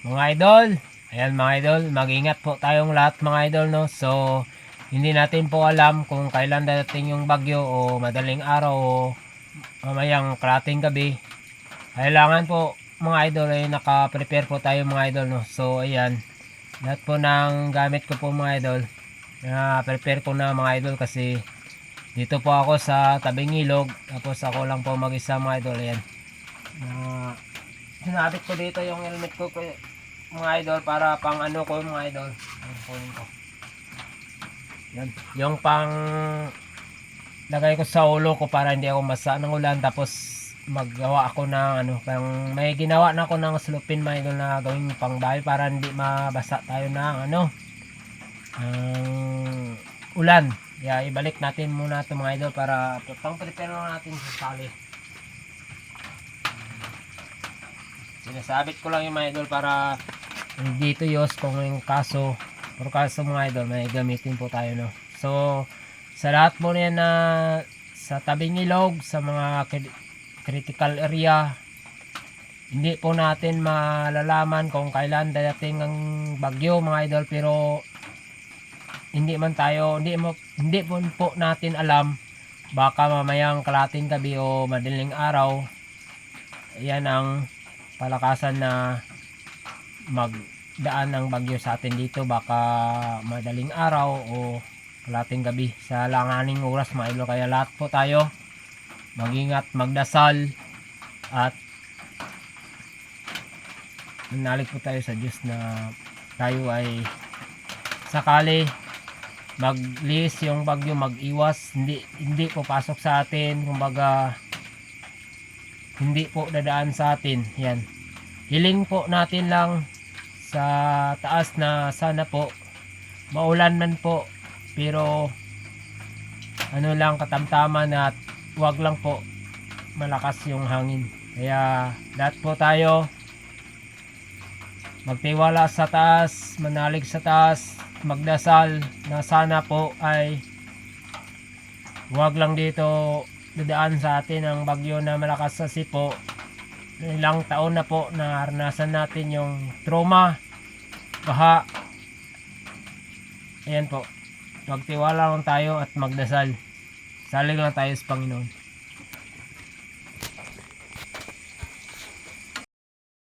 Mga idol, ayan mga idol, mag-ingat po tayong lahat mga idol, no. So hindi natin po alam kung kailan dadating yung bagyo o madaling araw o mamayang kalating gabi. Kailangan po mga idol ay naka-prepare po tayo mga idol, no. So ayan, lahat po ng gamit ko po mga idol na prepare ko na mga idol, kasi dito po ako sa tabing ilog, tapos ako lang po mag-isa mga idol. Ayan, sinabit ko dito yung helmet ko mga idol, para pang ano ko mga idol. Ayan, kunin ko. Yan, yung pang lagay ko sa ulo ko para hindi ako masa ng ulan. Tapos maggawa ako ng ano, pang may ginawa na ako ng slupin mga idol na gawing pang bahay para hindi mabasa tayo ng ano, ulan. Kaya ibalik natin muna ito mga idol, para pang prepare na natin sa sali. Sinasabit ko lang yung mga idol para hindi tuyos kung yung kaso. Pero kaso mga idol, may gamitin po tayo, no. So sa lahat po niyan na sa tabing ilog, sa mga critical area, hindi po natin malalaman kung kailan dadating ang bagyo mga idol. Pero hindi po natin alam, baka mamayang kalating gabi o madaling araw, ayan ang palakasan na magdaan ng bagyo sa atin dito. Baka madaling araw o kalating gabi sa langaning oras mga idol. Kaya lahat po tayo mag-ingat, magdasal, at manalig po tayo sa Diyos na tayo ay sakali magliis yung bagyo, mag-iwas, hindi po pasok sa atin, kumbaga hindi po dadaan sa atin. Yan, hiling po natin lang sa taas na sana po maulan man po, pero ano lang, katamtaman, at wag lang po malakas yung hangin. Kaya lahat po tayo magtiwala sa taas, manalig sa taas, magdasal na sana po ay wag lang dito dadaan sa atin ang bagyo na malakas sa sipo. Ilang taon na po naranasan natin yung trauma, baha. Ayan po, magtiwala lang tayo at magdasal. Salig lang tayo sa Panginoon.